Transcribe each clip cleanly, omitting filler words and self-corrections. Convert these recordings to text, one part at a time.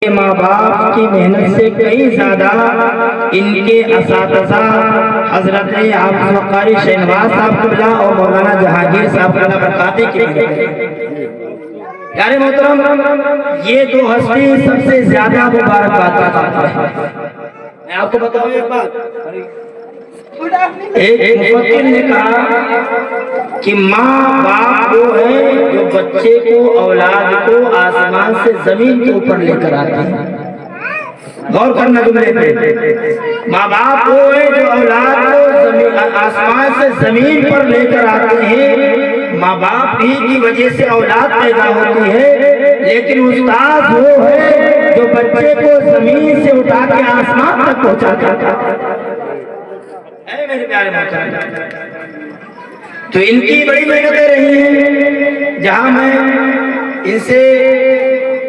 ماں باپ کی محنت سے کئی زیادہ ان کے اساتذہ حضرت حافظ قاری شہنواز صاحب قبلہ اور مولانا جہانگیر صاحب قبلہ برکاتے کی پیارے محترم، یہ دو ہستی سب سے زیادہ مبارکباد پاتے ہیں۔ میں آپ کو بتاؤں ایک بات، ایک مفکر نے کہا کہ ماں باپ وہ ہے جو بچے کو، اولاد کو آسمان سے زمین کے اوپر لے کر آتے ہیں۔ غور کرنا جملے پہ، ماں باپ وہ ہے جو اولاد کو آسمان سے زمین پر لے کر آتے ہیں۔ ماں باپ ہی کی وجہ سے اولاد پیدا ہوتی ہے، لیکن استاد وہ ہے جو بچے کو زمین سے اٹھا کے آسمان تک پہنچاتا ہے۔ اے میرے پیارے محترم، تو ان کی بڑی محنتیں رہی ہیں، جہاں میں ان سے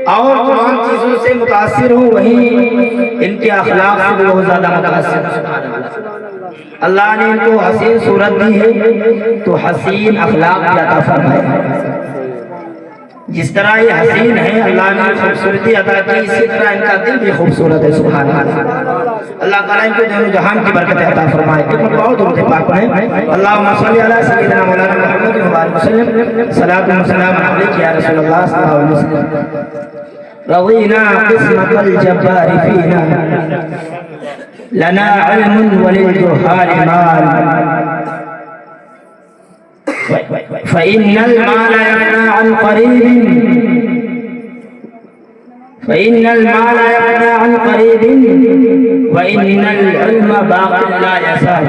اور تمام چیزوں سے متاثر ہوں، وہیں ان کے اخلاق سے بھی بہت زیادہ متاثر ہوں۔ اللہ نے ان کو حسین صورت دی ہے تو حسین اخلاق بھی عطا فرمائے۔ جس طرح یہ حسین ہے، اللہ نے خوبصورتی عطا کی، اسی طرح ان کا دل بھی خوبصورت ہے۔ سبحان اللہ، اللہ تعالیٰ ان کو دونوں جہان کی برکت عطا فرمائے۔ ایک مرتبہ درود پاک پڑھیں، اللہم صلی علی سیدنا مولانا محمد وعلیہ وسلم، صلاۃ و سلام علیک یا رسول اللہ صلی اللہ علیہ وسلم۔ رضینا قسمت الجبار فینا، لنا علم وللجہال مال، فإن المال يفنى عن قريب، فإن المال يفنى عن قريب، وإن العلم باق لا يزال۔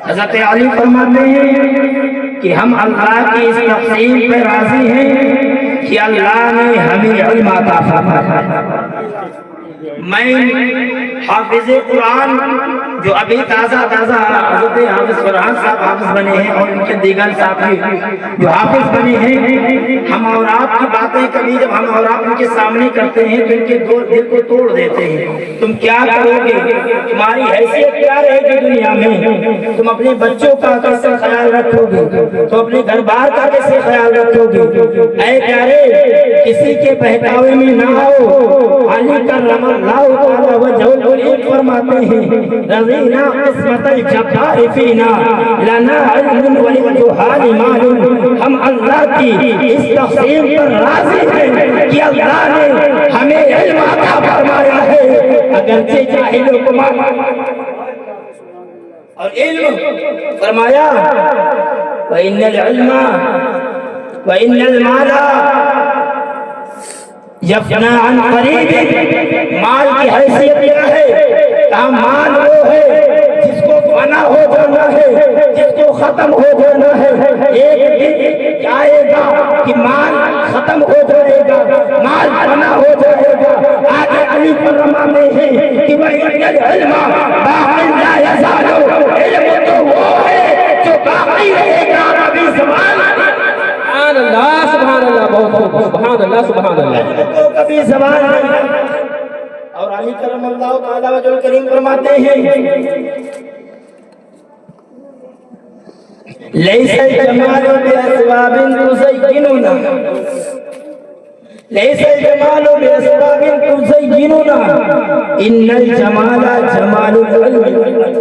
حضرت علی فرماتے ہیں کہ ہم اللہ کی اس تقسیم پہ راضی ہیں کہ اللہ نے ہمیں علم عطا فرمایا۔ میں حافظ قرآن جو ابھی تازہ حضرت حافظ فرحان صاحب حافظ بنے ہیں اور ان کے دیگر ساتھی جو حافظ بنے ہیں، ہم اور آپ کی باتیں کبھی جب ہم اور آپ ان کے سامنے کرتے ہیں تو ان کے دل کو توڑ دیتے ہیں۔ تم کیا کرو گے، تمہاری حیثیت کیا رہے گی دنیا میں، تم اپنے بچوں کا کیسے خیال رکھو گے، تم اپنے گھر بار کا کیسے خیال رکھو گے۔ اے پیارے، کسی کے بہکاوے میں نہ آؤ۔ علی کرم اللہ تعالی وجہہ الکریم فرماتے ہیں، رضینا قسمت الجبار فینا، لنا علم وللجہال مال۔ ہم اللہ کی اس تقسیم پر راضی ہیں کہ اللہ نے ہمیں علم عطا فرمایا ہے، اگرچہ جاہلوں کو اور علم فرمایا وَإِنَّ الْعِلْمَ وَإِنَّ الْمَالَ یفنا عن قریب۔ مال کی حیثیت کیا ہے؟ کہا مال وہ ہے جس کو فنا ہو جانا ہے، جس کو ختم ہو جانا ہے۔ ایک دن آئے گا کہ مال ختم ہو جائے گا، مال فنا ہو جائے گا۔ آگے علی فرماتے ہیں کہ وَإِنَّ الْعِلْمَ بَاقٍ لَا يَزَالُ۔ علم تو وہ ہے جو باقی رہے گا کبھی زوال سبحان اللہ، سبحان اللہ، بہت خوب، سبحان اللہ، سبحان اللہ، کبھی زوال نہیں۔ اور علی کرم اللہ تعالی وجہ الکریم فرماتے ہیں لیس الجمال بأسباب تزیننا، لیس الجمال بأسباب تزیننا، ان الجمال جمال العلم۔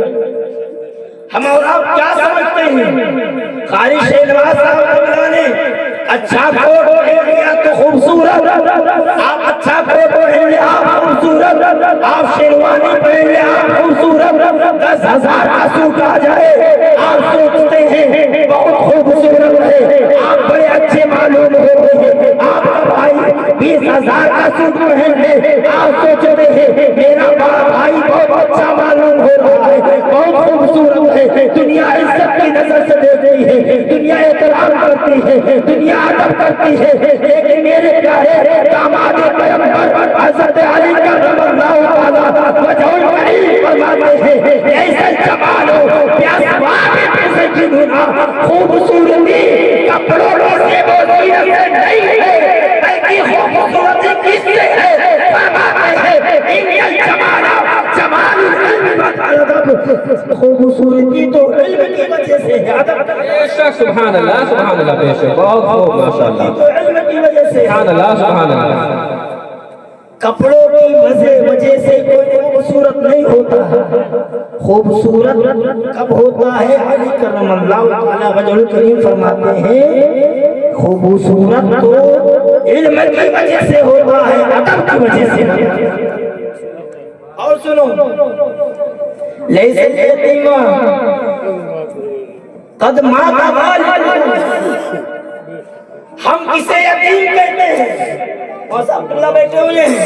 ہم اور آپ کیا سمجھتے ہیں؟ قاری شہنواز صاحب نے اچھا کوٹ پہن لیا تو خوبصورت، آپ اچھا کوٹ پہن لیا آپ خوبصورت، آپ شیروانی پہن لیا آپ خوبصورت، 10,000 کا سوٹ آ جائے آپ سوچتے ہیں بہت خوبصورت ہے، آپ بڑے اچھے معلوم ہوتے ہیں۔ آپ کا بھائی 20,000 کا سوٹ پہن لے، آپ سوچتے ہیں میرا بڑا بھائی بہت اچھا معلوم ہو رہا ہے، بہت خوبصورت ہے۔ دنیا عزت کی نظر سے دیکھتی ہے، دنیا احترام کرتی ہے، دنیا ادب کرتی ہے، لیکن میرے پیارے داماد پیغمبر حضرت علی کرم اللہ تعالی وجہ الکریم فرماتے ہیں ایسا جمال ہو بأسباب تزیننا۔ خوبصورتی کپڑوں سے ہوتی ہے نہیں ہے، بلکہ خوبصورتی کس سے ہے؟ فرماتے ہیں ان الجمال جمال العلم۔ خوبصورتی تو علم کی وجہ سے ہے، بے شک، سبحان اللہ، سبحان اللہ، بے شک، بہت خوب، ماشاءاللہ، تو علم کی وجہ سے، سبحان اللہ، سبحان اللہ۔ کپڑوں کی وجہ سے کوئی خوبصورت نہیں ہوتا، خوبصورت کب ہوتا ہے؟ علی کرم اللہ تعالی وجہ الکریم فرماتے ہیں خوبصورت تو علم کی وجہ سے ہوتا ہے، ادب کی وجہ سے نہیں۔ اور سنو، لیس الیتیم قد مات والد، ہم کسے یتیم کہتے ہیں؟ موسیٰ عبداللہ بیٹھے ہوئے ہیں،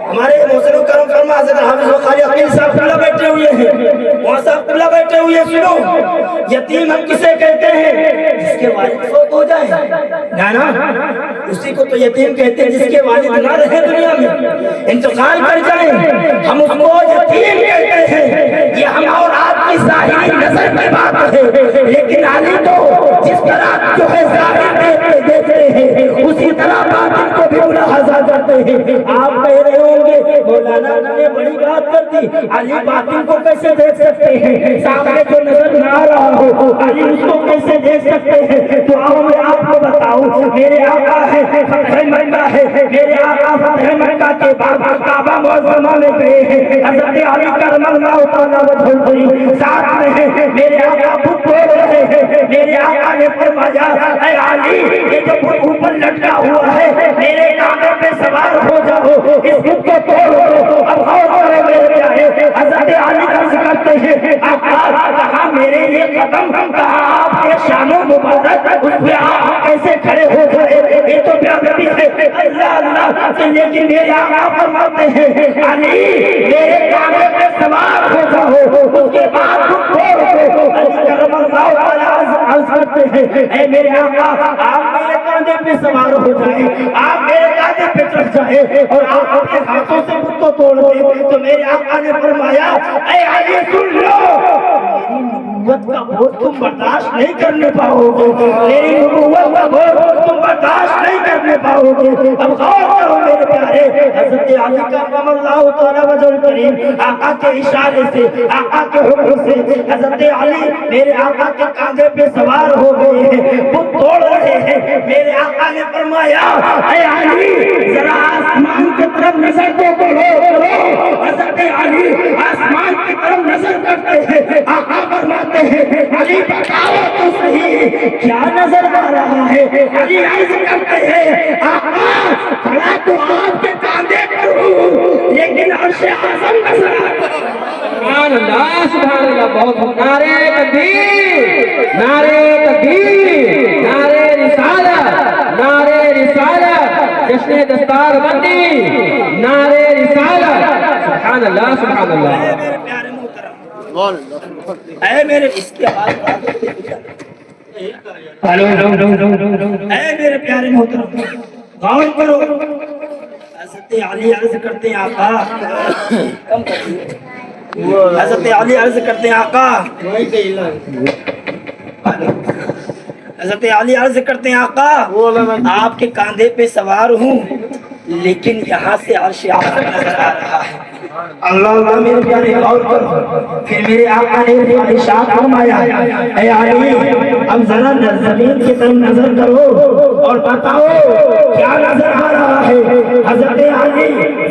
ہمارے محسن کرم فرما حضرت حافظ وقاری عقیل صاحب عبداللہ بیٹھے ہوئے ہیں، موسیٰ عبداللہ بیٹھے ہوئے ہیں۔ سنو، یتیم ہم کسے کہتے ہیں؟ جس کے والد فوت ہو جائے، نا اسی کو تو یتیم کہتے ہیں جس کے والد نہ رہے دنیا میں، انتقال کر جائیں، ہم اس کو یتیم کہتے ہیں۔ یہ ہم اور آپ کی ظاہری نظر کی بات ہے، لیکن علی تو جس طرح جو ہے ظاہر دیتے ہیں اسی طرح باطن کو بھی ملاحظہ کرتے ہیں۔ آپ کہہ رہے ہوں گے مولانا نے بڑی بات کر دی، علی باطن کو کیسے دیکھ سکتے ہیں؟ سامنے جو نظر نہ آ رہا ہو علی اس کو کیسے دیکھ سکتے ہیں؟ تو آؤ میں آپ کو بتاؤں، میرے آقا ہے فتح مکہ ہے، میرے آقا فتح مکہ کے بعد کعبہ معظمہ میں گئے ہیں، حضرت علی کرم اللہ تعالیٰ وجہ الکریم ساتھ میں ہیں، میرے آقا بت توڑ رہے ہیں، میرے آقا نے فرمایا اے علی یہ جو بت اوپر لٹکا ہوا ہے میرے کاندھے پہ سوار ہو جاؤ، اس بت کو توڑو۔ اب غور کرو میرے پیارے، حضرت علی عرض کرتے ہیں آقا کہاں میرے یہ قدم، کہاں آپ کے شان و مبارک، اس پہ آپ کیسے کھڑے ہو گئے؟ یہ تو بیادبی ہے۔ اللہ اللہ، لیکن میرے آقا فرماتے ہیں علی میرے کاندھے پہ سوار ہو جاؤ، اس کے بعد بت توڑو۔ علی کرم اللہ تعالیٰ عرض کرتے ہیں اے میرے آقا آپ میرے کاندھے پہ سوار ہو جائیں، آپ میرے کاندھے پہ چڑھ جائیں اور آپ اپنے ہاتھوں سے بت کو توڑ دیں۔ تو میرے آقا نے فرمایا اے علی سن لو، نبوت کا بوجھ تم برداشت نہیں کرنے پاؤ گے، میری نبوت کا بوجھ تم برداشت نہیں کرنے پاؤ گے۔ اب غور کرو میرے پیارے، حضرت علی کرم اللہ تعالیٰ وجہ الکریم آقا کے اشارے سے، آقا کے حکم سے حضرت علی میرے آقا کے کاندھے پہ سوار ہو گئے ہیں، بت توڑ رہے ہیں۔ میرے آقا نے فرمایا اے علی ذرا آسمان کی طرف نظر دو کرو۔ حضرت علی آسمان کی طرف نظر کرتے ہیں، آقا فرماتے ہیں علی بتاؤ تو صحیح کیا نظر آ رہا ہے؟ علی عرض کرتے ہیں آقا کھڑا تو آپ کے کاندھے پر ہوں لیکن عرش اعظم نظر آ رہا ہے۔ سبحان اللہ سبحان اللہ، بہت نعرے تکبیر، نعرے تکبیر، نعرے رسالت، نعرے رسالت، جشن دستار بندی، نعرے رسالت، سبحان اللہ سبحان اللہ۔ میرے پیارے محترم، اے میرے اس کی آواز اے میرے پیارے محترم غور کرو، حضرت علی عرض کرتے ہیں آقا، حضرت علی عرض کرتے ہیں آقا، حضرت علی عرض کرتے ہیں آقا آپ کے کاندھے پہ سوار ہوں لیکن یہاں سے عرش اعظم نظر آ رہا ہے۔ اللہ اللہ میرے پیارے غور کرو، پھر میرے آقا نے ارشاد فرمایا اے علی اب ذرا زمین کی طرف نظر کرو اور بتاؤ کیا نظر آ رہا ہے۔ حضرت علی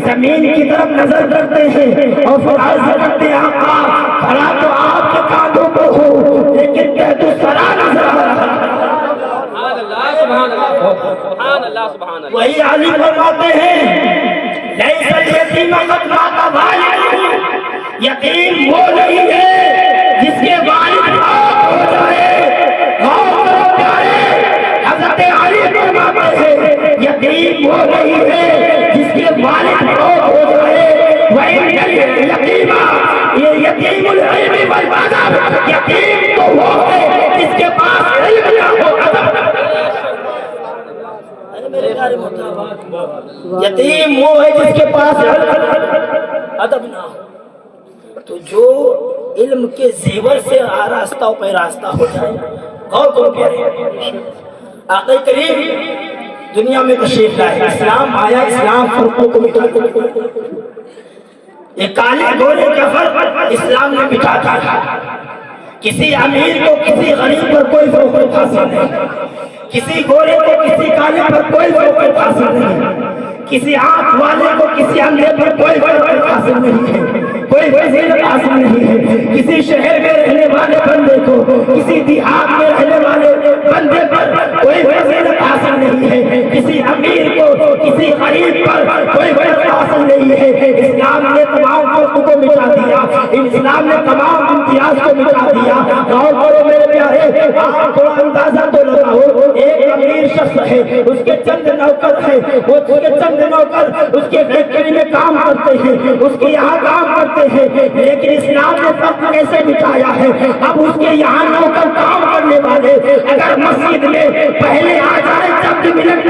زمین کی طرف نظر کرتے ہیں اور پھر عرض کرتے ہیں آقا کھڑا تو آپ کے کاندھوں پر ہوں لیکن کہہ تو سرا نظر آ رہا ہے۔ سبحان اللہ سبحان اللہ۔ وہی علی فرماتے ہیں لیس الیتیم قد مات والد، یتیم وہ نہیں ہے جس کے والد فوت ہو جائے۔ غور کرو پیارے، حضرت علی فرماتے ہیں یتیم وہ نہیں ہے جس کے والد فوت ہو جائے۔ وَإِنَّ الْيَتِيمَ، یہ یتیم العلم والادب، یتیم تو وہ ہے جس کے پاس علم نہ ہو ادب نہ ہو۔ یتیم وہ ہے جس کے پاس ادب نہ ہو۔ تو جو علم کے زیور سے آراستہ پہ راستہ ہو جائے، غور کرو پیارے، آقا کریم دنیا میں تشریف لائے، اسلام آیا، اسلام فرقوں کو مٹا، یہ کالے گورے کا فرق اسلام نے مٹا دیا۔ کسی امیر کو کسی غریب پر کوئی فوقیت حاصل نہیں، کسی گورے کو کسی کالے پر کوئی فوقیت حاصل نہیں، کسی آنکھ والے کو کسی اندھے پر کوئی فضیلت حاصل نہیں ہے، کوئی فضیلت حاصل نہیں ہے۔ کسی شہر میں رہنے والے بندے کو کسی دیہات میں رہنے والے بندے پر کوئی فضیلت حاصل نہیں ہے، کسی امیر کو کسی غریب پر کوئی فضیلت حاصل نہیں ہے۔ اسلام نے تمام فرق کو مٹا دیا، اسلام نے تمام امتیاز کو مٹا دیا۔ غور کرو میرے پیارے، آپ تھوڑا اندازہ تو لگاؤ، ایک امیر شخص ہے، اس کے چند نوکر ہیں، وہ اس کے چند نوکر اس کے فیکٹری میں کام کرتے ہیں، اس کے یہاں کام کرتے ہیں، لیکن اسلام نے فرق کیسے مٹایا ہے؟ اب اس کے یہاں نوکر کام کرنے والے اگر مسجد میں پہلے آ جائے چند منٹ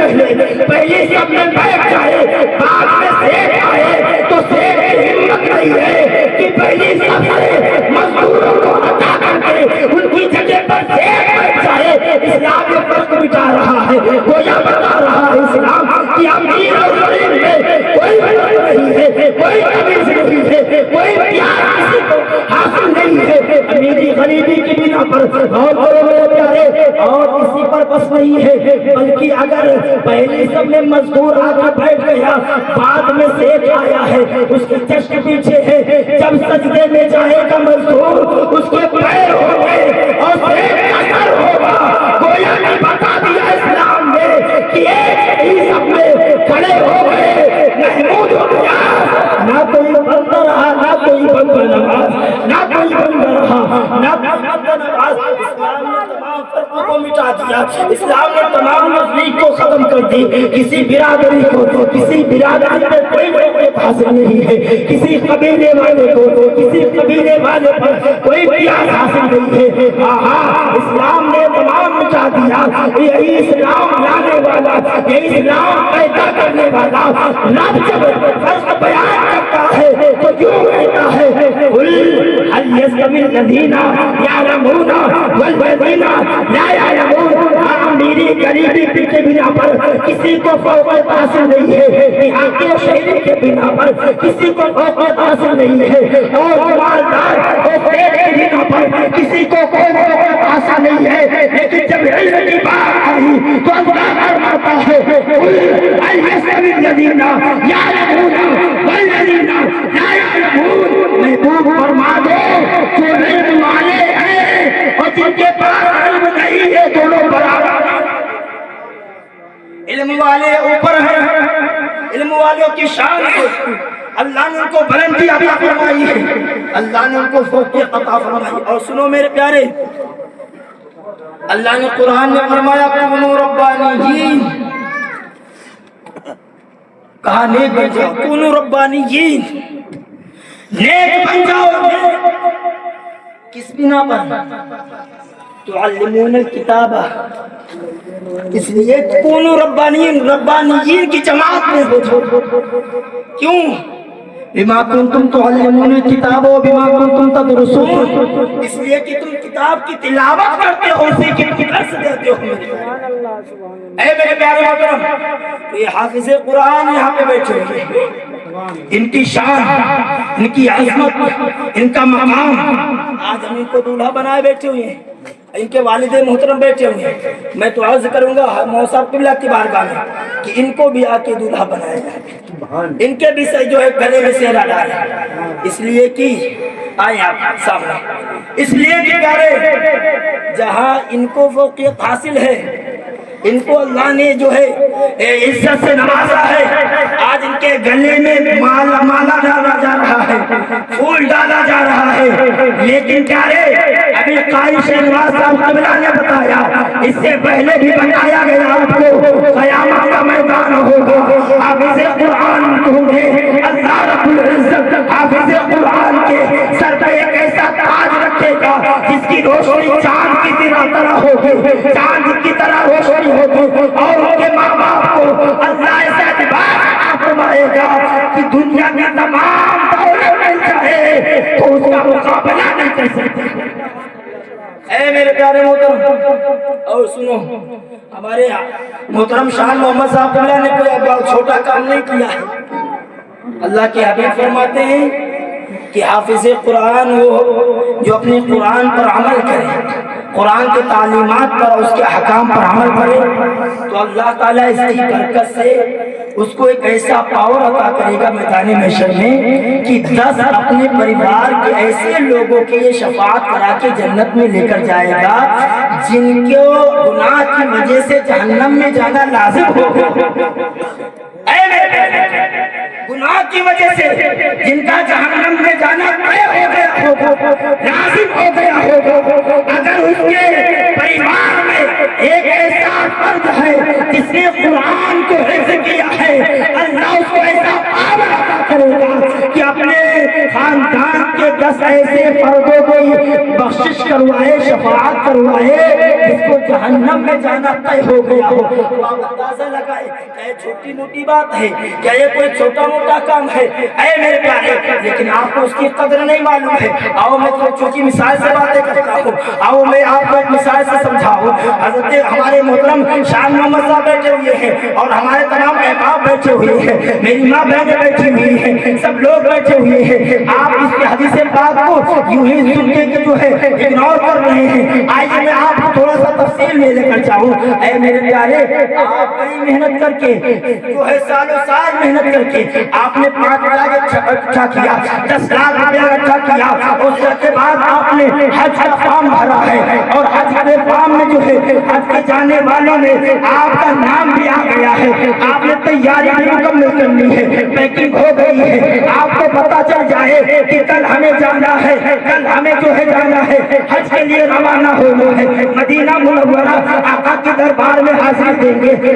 پہلے سب میں بیٹھ جائے، بعد میں سیٹ آئے تو سیٹ کی ہمت نہیں ہے کہ پہلی سب سے مزدوروں کو ہٹا کر کے ان کی جگہ پر سیٹ بیٹھ جائے۔ اسلام یہ فرق مٹا رہا ہے، گویا بتا رہا ہے اسلام کہ امیر اور غریب میں کوئی فرق نہیں ہے، کوئی تمیز نہیں ہے، کوئی پیار کسی کو حاصل نہیں ہے۔ امیری غریبی کی بنا پر اور کرو میرے پیارے، اور کسی پر بس نہیں ہے، بلکہ اگر پہلے سب میں مزدور آ کر بیٹھ گیا، بعد میں سیٹ آیا ہے، اس کے چشت پیچھے ہے، جب سجدے میں جائے گا مزدور اس کے پیر ہوں گے اور سیٹ کا سر ہوگا۔ گویا نے بتا دیا اسلام نے کہ ایک ہی سب میں کھڑے ہو گئے، محمود ہو گیا، نہ کوئی بندہ رہا، نہ کوئی بندہ نواز، نہ کوئی بندہ رہا، نہ کوئی بندہ نواز۔ اسلام نے تمام فرقوں کو مٹا دیا، اسلام نے تمام نفریق کو ختم کر دی۔ کسی برادری کو کسی برادری میں کوئی فضیلت حاصل نہیں ہے، کسی قبیلے والے کو کسی قبیلے والے پر کوئی پیاس حاصل نہیں ہے۔ اسلام نے تمام مٹا دیا۔ یہی اسلام لانے والا، یہی اسلام پیدا کرنے والا رب جب فرق بیان کرتا ہے تو کیوں کہتا ہے قل هل يستوي الذين يعلمون والذين لا يعلمون؟ میری غریبی کے بنا پر کسی کو فوقیت حاصل نہیں ہے، یہاں کے شہری کے بنا پر کسی کو فوقیت حاصل نہیں ہے، اور مالدار اور خیر کے بنا پر کسی کو کوئی فوقیت حاصل نہیں ہے۔ لیکن جب علم کی بات آئی تو اللہ فرماتا ہے قل هل يستوي الذين يعلمون والذين لا يعلمون؟ محبوب فرما دو جو علم والے ہیں اور جن کے پاس علم نہیں ہے دونوں برابر۔ علم والے اوپر ہیں، علم والوں کی شان ہے، اللہ نے ان کو بلندی عطا فرمائی ہے، اللہ نے ان کو فوقیت عطا فرمائی۔ اور سنو میرے پیارے، اللہ نے قرآن میں فرمایا کونوا ربانیین، کہا نیک بن جاؤ، کونوا ربانیین، نیک بن جاؤ۔ کس بنا پر؟ تعلمون الکتاب، اس لیے کونوا ربانیین، ربانیین کی جماعت میں ہو جاؤ۔ کیوں؟ بما کنتم تعلمون الکتاب و بما کنتم تدرسون، اس لیے کہ تم کتاب کی تلاوت کرتے ہو، اسی کی درس دیتے ہو۔ اے میرے پیارے محترم، یہ حافظ قرآن یہاں پہ بیٹھے ہوئے، ان کی شان، ان کی عظمت، ان کا مقام، آج ہم ان کو دولہا بنائے بیٹھے ہوئے ہیں، ان کے والد محترم بیٹھے ہوئے ہیں۔ میں تو عرض کروں گا مولانا صاحب قبلہ کی بارگاہ میں کہ ان کو بھی آ کے دولہا بنایا جائے، ان کے بھی سے جو ہے گلے میں سہرا ڈالے، اس لیے کہ آئیں آپ سامنے، اس لیے کہ پیارے جہاں ان کو فوقیت حاصل ہے، ان کو اللہ نے جو ہے عزت سے نوازا ہے، آج ان کے گلے میں مالا ڈالا جا رہا ہے، پھول ڈالا جا رہا ہے، لیکن پیارے ابھی قاری شہنواز صاحب قبلہ نے بتایا، اس سے پہلے بھی بتایا گیا آپ کو قیامت کا میدان ہوگا، حافظ قرآن ہوں گے، اللہ رب العزت حافظ قرآن کے سر پہ ایک ایسا تاج رکھے گا جس کی روشنی چاند کی طرح ہوگی، چاند کی طرح روشنی ہوگی، اور ان کے ماں باپ کو اللہ ایسا اعتبار فرمائے گا کہ دنیا میں تمام دولت مل جائے تو اس کا مقابلہ نہیں کر سکتے۔ اے میرے پیارے محترم، اور سنو، ہمارے محترم شاہ محمد صاحب اللہ نے کوئی بہت چھوٹا کام نہیں کیا ہے۔ اللہ کے حبیب فرماتے ہیں کہ حافظ قرآن وہ جو اپنے قرآن پر عمل کرے، قرآن کے تعلیمات پر، اس کے احکام پر عمل کرے، تو اللہ تعالیٰ اس کی برکت سے اس کو ایک ایسا پاور عطا کرے گا میدان محشر میں کہ 10 اپنے پریوار کے ایسے لوگوں کے لیے شفاعت کرا کے جنت میں لے کر جائے گا جن کو گناہ کی وجہ سے جہنم میں جانا لازم ہوگا۔ گناہ کی وجہ سے جن کا جہنم میں جانا طے ہو گیا ہوگا، لازم ہو گیا ہوگا، اگر اس کے پریوار میں ایک ایسا فرد ہے جس نے قرآن کو حفظ کیا ہے، اللہ اس کو ایسا پاور عطا کرے گا کہ اپنے خاندان کے 10 ایسے فردوں کو بخشش کروائے، شفاعت کروائے جس کو جہنم میں جانا طے ہو گیا ہو۔ آپ اندازہ لگائے کیا یہ چھوٹی موٹی بات ہے؟ کیا یہ کوئی چھوٹا موٹا کام ہے؟ اے میرے پیارے، لیکن آپ کو اس کی قدر نہیں معلوم ہے۔ آؤ میں چھوٹی مثال سے باتیں کرتا ہوں، آؤ میں آپ کو ایک مثال سے سمجھاؤں۔ حضرت ہمارے محترم شاہ محمد صاحب بیٹھے ہوئے ہیں اور ہمارے تمام احباب بیٹھے ہوئے ہیں، میری ماں بہنیں بیٹھی ہوئی ہیں، سب لوگ بیٹھے ہوئے ہیں۔ آپ اس کے حدیث پاک کو یوں ہی سن کے جو ہے اگنور کر رہے ہیں۔ آئیے میں آپ کو تھوڑا سا تفصیل میں لے کر جاؤں۔ اے میرے پیارے، آپ بڑی محنت کر کے جو ہے سالوں سال محنت کر کے آپ نے 5 لاکھ اکٹھا کیا، 10 لاکھ روپیہ اکٹھا کیا، اس کے بعد آپ نے حج کا فارم بھرا ہے اور حج کے فارم میں جو ہے حج کے جانے والوں میں آپ کا نام بھی آ گیا ہے۔ آپ نے تیاری بھی مکمل کرنی ہے، پیکنگ ہو گئی ہے، آپ کو پتا چل جائے کہ کل ہمیں جانا ہے، کل ہمیں جو ہے جانا ہے، حج کے لیے روانہ ہونا ہے، مدینہ منورہ آقا کے دربار میں حاضری دیں گے،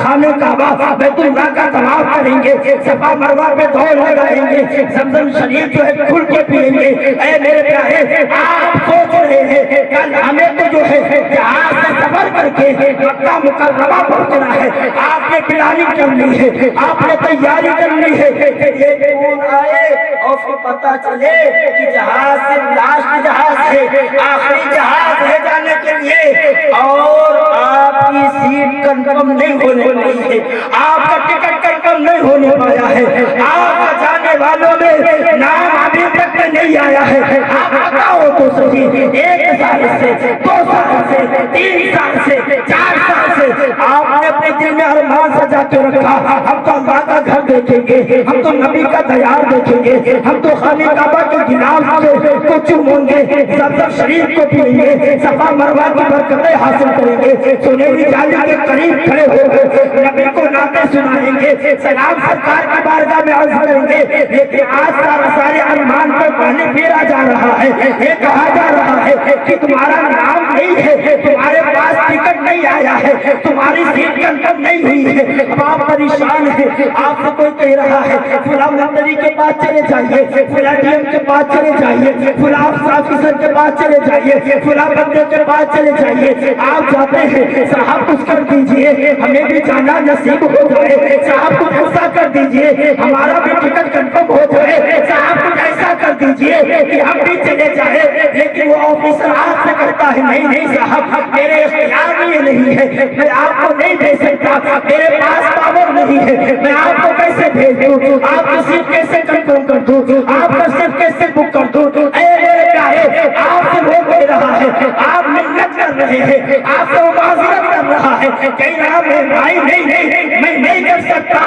خانہ کعبہ بیت اللہ کا طواف کریں گے، صفا مروہ پہ دوڑ لگائیں گے، زمزم شریف جو ہے کھل کے پیئیں گے۔ اے میرے پیارے، آپ سوچ رہے ہیں کل ہمیں تو جو ہے جہاز سے سفر کر کے مکہ مکرمہ پہنچنا ہے، آپ نے پلاننگ کرنی ہے، آپ نے تیاری کرنی ہے، پھر یہ فون آئے اور پھر پتا چلے کہ جہاز سے لاسٹ جہاز ہے، آخری جہاز ہے جانے کے لیے، اور آپ کی سیٹ کنفرم نہیں ہونے والی ہے، آپ کا ٹکٹ کنفرم نہیں ہونے والا ہے، آپ کا جانے والوں میں نام ابھی تک نہیں آیا ہے۔ آپ بتاؤ تو صحیح، 1 سال سے 2 سال سے 3 سال سے 4 سال سے آپ نے اپنے دل میں ارمان سجا کے رکھا، ہم تو اللہ کا گھر دیکھیں گے، ہم تو نبی کا دیار دیکھیں گے، ہم تو خانہ کعبہ کے گلاف سے کو چومیں گے، زمزم شریف کو پیئیں گے، صفا مروہ کی برکتیں حاصل کریں گے، سنہری جالی کے قریب کھڑے ہو گئے، نبی کو نعتیں سنائیں گے، سلام سرکار کی بارگاہ میں عرض کریں گے، لیکن آج سارے ارمان پر پہلے پھیرا جا رہا ہے، یہ کہا جا رہا ہے کہ تمہارا نام نہیں ہے، تمہارے پاس ٹکٹ نہیں آیا ہے، تمہاری سیٹ کنفرم نہیں ہوئی ہے، اب آپ پریشان ہیں، آپ سے کوئی کہہ رہا ہے فلاں منتری کے پاس چلے جائیے، فلاں ڈی ایم کے پاس چلے جائیے، فلاں آفیسر کے پاس چلے جائیے، فلاں بندے کے پاس چلے جائیے، آپ جاتے ہیں، صاحب کچھ کر دیجئے، ہمیں بھی جانا نصیب ہو جائے، صاحب کچھ ایسا کر دیجئے ہمارا بھی ٹکٹ کنفرم ہو جائے، صاحب کچھ ایسا کر دیجئے کہ ہم بھی چلے جائیں، لیکن وہ آفیسر آپ سے کہتا ہے نہیں صاحب، میرے اختیار میں یہ نہیں ہے، میں آپ کو نہیں بھیج سکتا، میرے پاس پاور نہیں ہے، میں آپ کو کیسے بھیج دوں، آپ کو صرف کیسے کنفرم کر دوں، آپ کو صرف کیسے بک کر دوں۔ اے میرے پیارے، آپ سے وہ کہہ رہا ہے، آپ محنت کر رہے ہیں، آپ سے وہ معذرت کر رہا ہے، کہہ رہا ہے بھائی نہیں میں نہیں کر سکتا،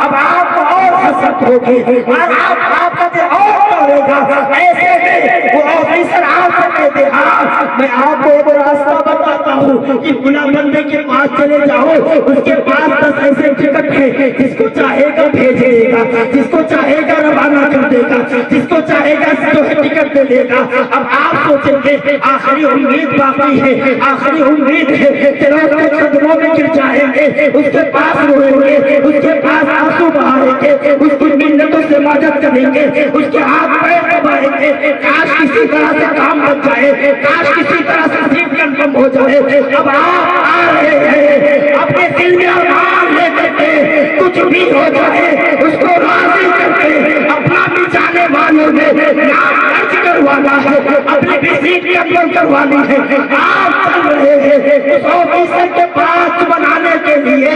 اب آپ کو اور حسرت ہوگی اور آپ کا دل اور کرے گا، ایسے میں وہ آفیسر آپ سے کہتے ہاں میں آپ کو ایک راستہ بتاتا ہوں کہ فلاں بندے کے پاس چلے جاؤ، اس کے پاس 10 ایسے ٹکٹ ہیں، جس کو چاہے گا بھیج دے گا، جس کو چاہے گا روانہ کر دے گا، جس کو چاہے گا جو ہے ٹکٹ دے دے گا۔ اب آپ سوچیں گے آخری امید باقی ہے، آخری امید ہے، چلو اس کے قدموں میں گر جائیں گے، اس کے پاس روئیں گے، اس کے پاس آنسو بہائیں گے، اس کی منتوں سے مدد کریں گے، اس کے ہاتھ پیر دبائیں گے، کاش کسی طرح سے کام بن جائے، کاش کسی طرح سے سیٹ کنفرم ہو جائے۔ اب آپ آ رہے ہیں اپنے دل میں ارمان لے کر کے، کچھ بھی ہو جائے اس کو راضی کر کے اپنا بھی جانے والوں میں نام درج کروانا ہے، اپنی بھی سیٹ کنفرم کروانی ہے۔ آپ چل رہے ہیں اس آفیسر کے پاس بنانے کے لیے،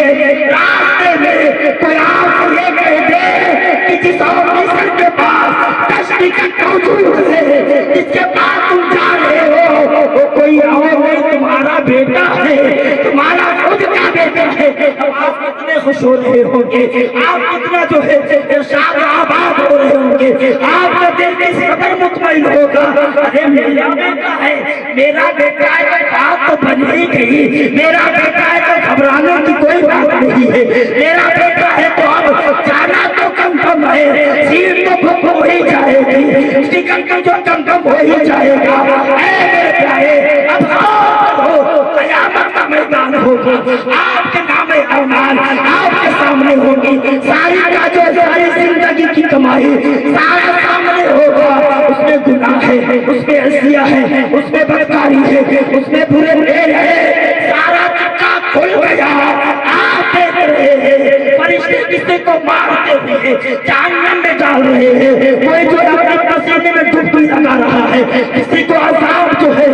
راستے میں کوئی آپ کو یہ کہہ دے کہ جس آفیسر کے پاس ٹکٹ موجود ہے، جس کے پاس تم جا رہے ہو، وہ کوئی اور نہیں تمہارا بیٹا ہے، تمہارا خود کا بیٹا ہے۔ ہے اب آپ کتنے خوش ہو رہے ہوں گے، آپ کتنا جو ہے ارشاد آباد ہو رہے ہوں گے، آپ کا دل کس قدر مطمئن ہوگا، ارے میرا بیٹا ہے، میرا بیٹا ہے، بات تو بن ہی گئی، میرا بیٹا ہے تو گھبرانے کی کوئی بات نہیں ہے، میرا بیٹا ہے تو اب جانا تو کنفرم ہے، سیٹ تو بک ہو ہی جائے گی، ٹکٹ کا جو کنفرم ہو ہی جائے گا، اے میرے پیارے اب ہو قیامت کا میدان ہوگا، آپ کے نام اعمال آپ کے سامنے ہوگی، ساری کا جو ساری زندگی کی کمائی سارا سامنے ہوگا، اس میں گناہ ہے، اس میں عصیہ ہے، اس میں بدکاری ہے، اس میں برے فعل ہے، سارا چکا کھل گیا، آپ دیکھ رہے ہیں فرشتے کسی کو مارتے ہوئے جہنم میں ڈال رہے ہیں، کوئی جو اپنے پسینے میں ڈبکی لگا رہا ہے، کسی کو عذاب جو ہے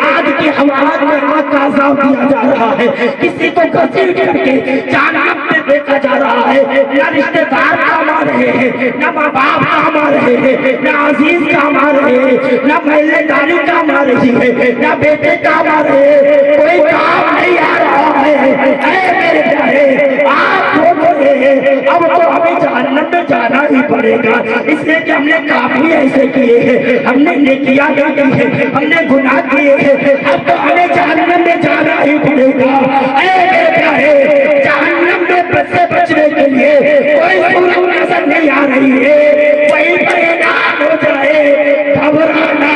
آگ کی آگ میں آگ کا عذاب دیا جا رہا ہے، کسی کو گھسیٹ کر کے جہنم میں دیکھا جا رہا ہے، نہ رشتہ دار کام آ رہے ہیں، نہ ماں باپ کام آ رہے ہیں، نہ عزیز کام آ رہے ہیں، نہ محلے داری کام آ رہی ہے، نہ بیٹے کام آ رہے ہیں، کوئی کام نہیں آ رہا ہے، اے میرے پیارے آپ سوچ رہے ہیں اب تو ہمیں جہنم میں جانا ہی پڑے گا، اس لیے کہ ہم نے کام ہی ایسے کیے ہیں، ہم نے نیکیاں نہیں کی ہیں، ہم نے گناہ کیے ہیں، اب تو ہمیں جہنم میں جانا ہی پڑے گا، اے میرے پیارے جہنم میں سے بچنے کے لیے کوئی صورت نظر نہیں آ رہی ہے، وہی پر اعلان ہو جائے گھبرانا،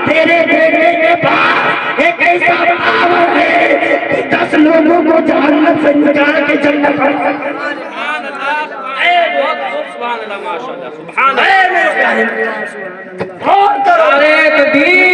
تیرے بیٹے کے پاس ایک ایسا پاور ہے کہ 10 لوگوں کو جہنم سے نکال کے جنت میں سبحان اللہ ماشاء اللہ سبحان اللہ، اے میرے پیارے نعرہ تکبیر